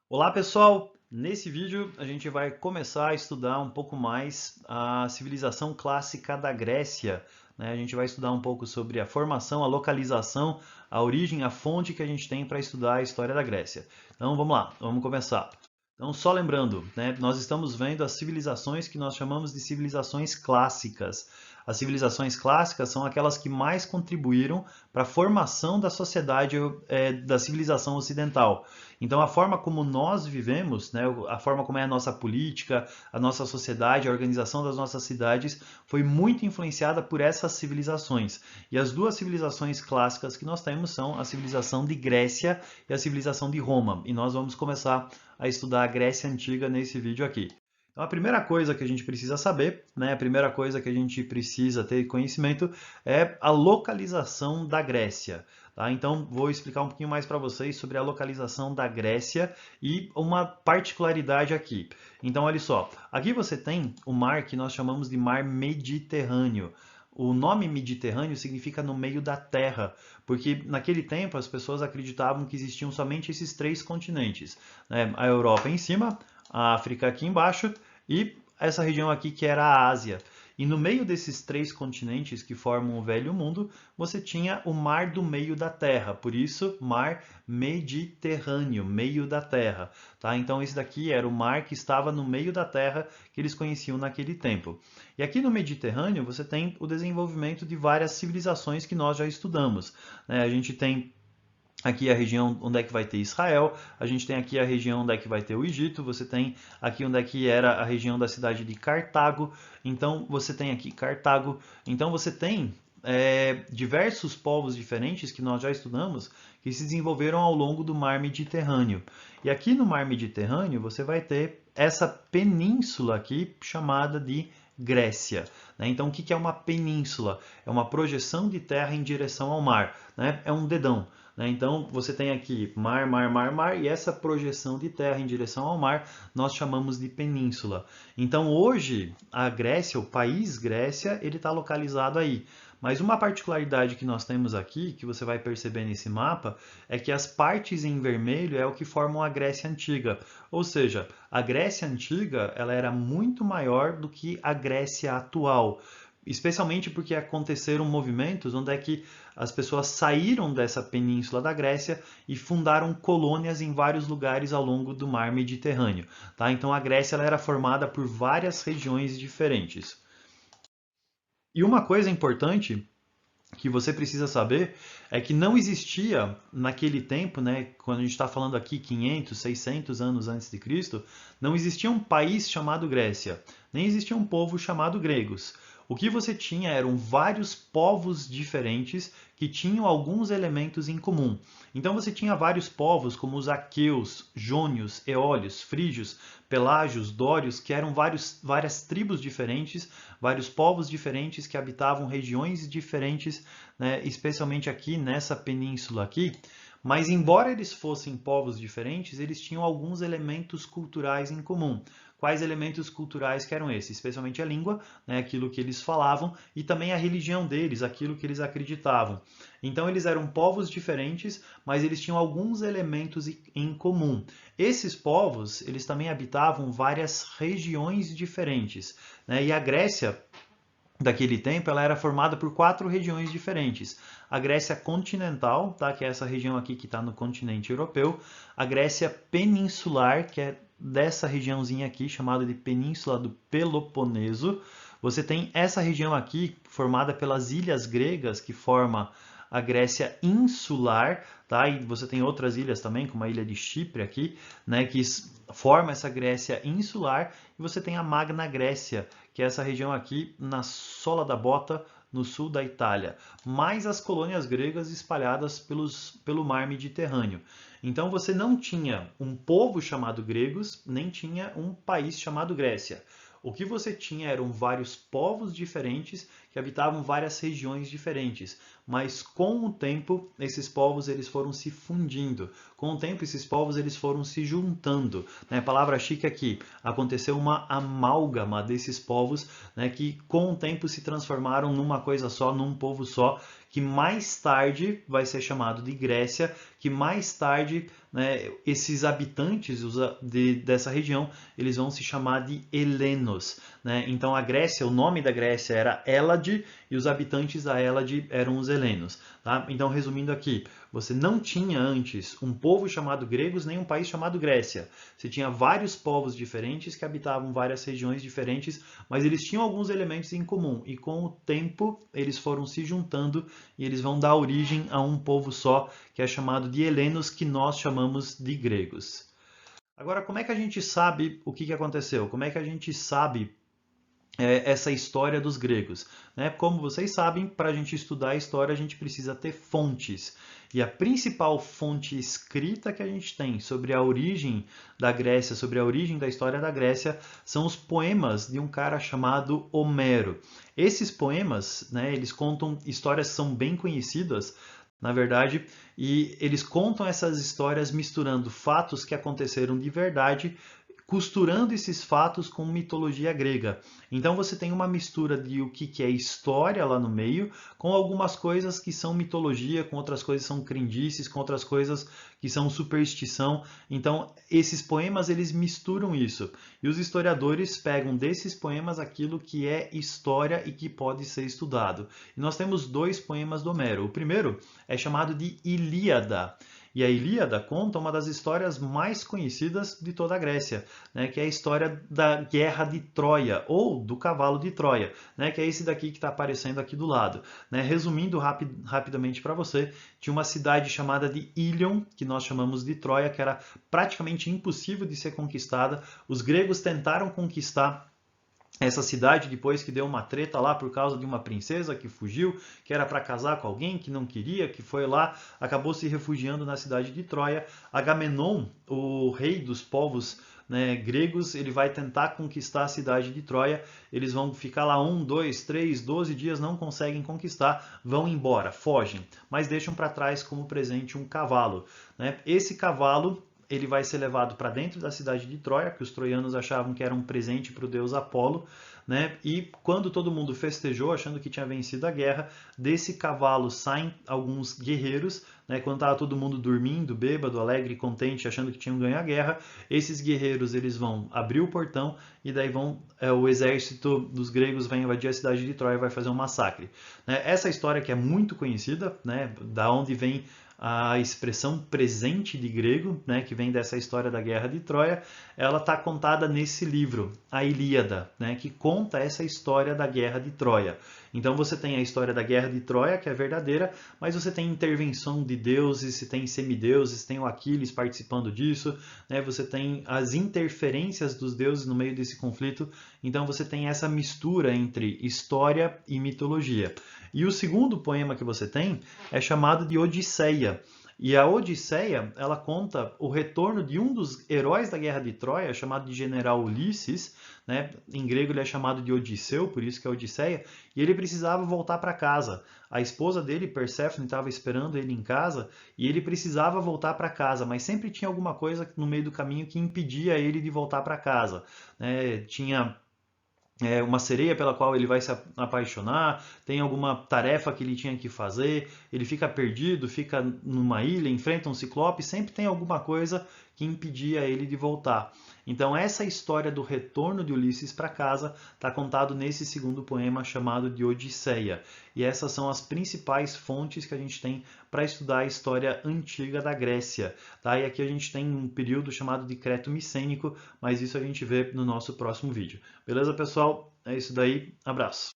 Olá pessoal, nesse vídeo a gente vai começar a estudar um pouco mais a civilização clássica da Grécia, né? A gente vai estudar um pouco sobre a formação, a localização, a origem, a fonte que a gente tem para estudar a história da Grécia. Então vamos lá, vamos começar. Então só lembrando, né, nós estamos vendo as civilizações que nós chamamos de civilizações clássicas. As civilizações clássicas são aquelas que mais contribuíram para a formação da sociedade, da civilização ocidental. Então, a forma como nós vivemos, né, a forma como é a nossa política, a nossa sociedade, a organização das nossas cidades, foi muito influenciada por essas civilizações. E as duas civilizações clássicas que nós temos são a civilização de Grécia e a civilização de Roma. E nós vamos começar a estudar a Grécia Antiga nesse vídeo aqui. Então, a primeira coisa que a gente precisa saber, né, a primeira coisa que a gente precisa ter conhecimento é a localização da Grécia. Tá? Então, vou explicar um pouquinho mais para vocês sobre a localização da Grécia e uma particularidade aqui. Então, olha só, aqui você tem o mar que nós chamamos de mar Mediterrâneo. O nome Mediterrâneo significa no meio da terra, porque naquele tempo as pessoas acreditavam que existiam somente esses três continentes, né? A Europa em cima, a África aqui embaixo e essa região aqui que era a Ásia. E no meio desses três continentes que formam o Velho Mundo, você tinha o mar do meio da Terra, por isso mar Mediterrâneo, meio da Terra, tá? Então esse daqui era o mar que estava no meio da Terra que eles conheciam naquele tempo. E aqui no Mediterrâneo você tem o desenvolvimento de várias civilizações que nós já estudamos, né? A gente tem aqui a região onde é que vai ter Israel, a gente tem aqui a região onde é que vai ter o Egito, você tem aqui onde é que era a região da cidade de Cartago, então você tem aqui Cartago, então você tem diversos povos diferentes que nós já estudamos que se desenvolveram ao longo do mar Mediterrâneo. E aqui no mar Mediterrâneo você vai ter essa península aqui chamada de Grécia. Né? Então, o que é uma península? É uma projeção de terra em direção ao mar. Né? É um dedão. Né? Então, você tem aqui mar, mar, mar, mar, e essa projeção de terra em direção ao mar nós chamamos de península. Então, hoje, a Grécia, o país Grécia, ele está localizado aí. Mas uma particularidade que nós temos aqui, que você vai perceber nesse mapa, é que as partes em vermelho é o que formam a Grécia Antiga. Ou seja, a Grécia Antiga ela era muito maior do que a Grécia atual. Especialmente porque aconteceram movimentos onde é que as pessoas saíram dessa península da Grécia e fundaram colônias em vários lugares ao longo do mar Mediterrâneo. Tá? Então a Grécia ela era formada por várias regiões diferentes. E uma coisa importante que você precisa saber é que não existia naquele tempo, né, quando a gente está falando aqui 500, 600 anos antes de Cristo, não existia um país chamado Grécia, nem existia um povo chamado gregos. O que você tinha eram vários povos diferentes que tinham alguns elementos em comum. Então você tinha vários povos como os aqueus, jônios, eólios, frígios, pelágios, dórios, que eram várias tribos diferentes, vários povos diferentes que habitavam regiões diferentes, né, especialmente aqui nessa península aqui. Mas embora eles fossem povos diferentes, eles tinham alguns elementos culturais em comum. Quais elementos culturais que eram esses? Especialmente a língua, né, aquilo que eles falavam, e também a religião deles, aquilo que eles acreditavam. Então eles eram povos diferentes, mas eles tinham alguns elementos em comum. Esses povos, eles também habitavam várias regiões diferentes, né? E a Grécia daquele tempo, ela era formada por quatro regiões diferentes. A Grécia continental, tá? Que é essa região aqui que está no continente europeu. A Grécia peninsular, que é dessa regiãozinha aqui, chamada de Península do Peloponeso. Você tem essa região aqui, formada pelas ilhas gregas, que forma a Grécia insular, tá? E você tem outras ilhas também, como a ilha de Chipre aqui, né, que forma essa Grécia insular, e você tem a Magna Grécia, que é essa região aqui na sola da bota, no sul da Itália, mais as colônias gregas espalhadas pelo mar Mediterrâneo. Então você não tinha um povo chamado gregos, nem tinha um país chamado Grécia. O que você tinha eram vários povos diferentes que habitavam várias regiões diferentes, mas com o tempo esses povos eles foram se fundindo. Com o tempo esses povos eles foram se juntando. Né? A palavra chique aqui, aconteceu uma amálgama desses povos, né, que com o tempo se transformaram numa coisa só, num povo só, que mais tarde vai ser chamado de Grécia, que mais tarde, né, esses habitantes dessa região, eles vão se chamar de helenos, né? Então a Grécia, o nome da Grécia era Hélade e os habitantes da Hélade eram os helenos, tá? Então resumindo aqui, você não tinha antes um povo chamado gregos nem um país chamado Grécia. Você tinha vários povos diferentes que habitavam várias regiões diferentes, mas eles tinham alguns elementos em comum e com o tempo eles foram se juntando e eles vão dar origem a um povo só, que é chamado de helenos, que nós chamamos de gregos. Agora, como é que a gente sabe o que aconteceu? Como é que a gente sabe essa história dos gregos? Né? Como vocês sabem, para a gente estudar a história, a gente precisa ter fontes. E a principal fonte escrita que a gente tem sobre a origem da Grécia, sobre a origem da história da Grécia, são os poemas de um cara chamado Homero. Esses poemas, né, eles contam histórias que são bem conhecidas, na verdade, e eles contam essas histórias misturando fatos que aconteceram de verdade, costurando esses fatos com mitologia grega. Então você tem uma mistura de o que é história lá no meio, com algumas coisas que são mitologia, com outras coisas que são crendices, com outras coisas que são superstição. Então esses poemas eles misturam isso. E os historiadores pegam desses poemas aquilo que é história e que pode ser estudado. E nós temos dois poemas do Homero. O primeiro é chamado de Ilíada. E a Ilíada conta uma das histórias mais conhecidas de toda a Grécia, né, que é a história da Guerra de Troia, ou do cavalo de Troia, né, que é esse daqui que está aparecendo aqui do lado. Né? Resumindo rapidamente para você, tinha uma cidade chamada de Ilion, que nós chamamos de Troia, que era praticamente impossível de ser conquistada. Os gregos tentaram conquistar essa cidade depois que deu uma treta lá por causa de uma princesa que fugiu, que era para casar com alguém que não queria, que foi lá, acabou se refugiando na cidade de Troia. Agamenon, o rei dos povos, né, gregos, ele vai tentar conquistar a cidade de Troia. Eles vão ficar lá 1, 2, 3, 12 dias, não conseguem conquistar, vão embora, fogem, mas deixam para trás como presente um cavalo. Né? Esse cavalo ele vai ser levado para dentro da cidade de Troia, que os troianos achavam que era um presente para o deus Apolo, né? E quando todo mundo festejou, achando que tinha vencido a guerra, desse cavalo saem alguns guerreiros, né? Quando estava todo mundo dormindo, bêbado, alegre, contente, achando que tinham ganho a guerra, esses guerreiros eles vão abrir o portão e daí o exército dos gregos vai invadir a cidade de Troia e vai fazer um massacre. Né? Essa história que é muito conhecida, né? Da onde vem a expressão presente de grego, né, que vem dessa história da Guerra de Troia, ela está contada nesse livro, a Ilíada, né, que conta essa história da Guerra de Troia. Então você tem a história da Guerra de Troia, que é verdadeira, mas você tem intervenção de deuses, você tem semideuses, tem o Aquiles participando disso, né, você tem as interferências dos deuses no meio desse conflito, então você tem essa mistura entre história e mitologia. E o segundo poema que você tem é chamado de Odisseia. E a Odisseia, ela conta o retorno de um dos heróis da Guerra de Troia, chamado de General Ulisses, né? Em grego ele é chamado de Odisseu, por isso que é Odisseia, e ele precisava voltar para casa. A esposa dele, Perséfone, estava esperando ele em casa e ele precisava voltar para casa, mas sempre tinha alguma coisa no meio do caminho que impedia ele de voltar para casa. Tinha uma sereia pela qual ele vai se apaixonar, tem alguma tarefa que ele tinha que fazer, ele fica perdido, fica numa ilha, enfrenta um ciclope, sempre tem alguma coisa que impedia ele de voltar. Então essa história do retorno de Ulisses para casa está contado nesse segundo poema chamado de Odisseia. E essas são as principais fontes que a gente tem para estudar a história antiga da Grécia. Tá? E aqui a gente tem um período chamado de Creto Micênico, mas isso a gente vê no nosso próximo vídeo. Beleza, pessoal? É isso daí. Abraço!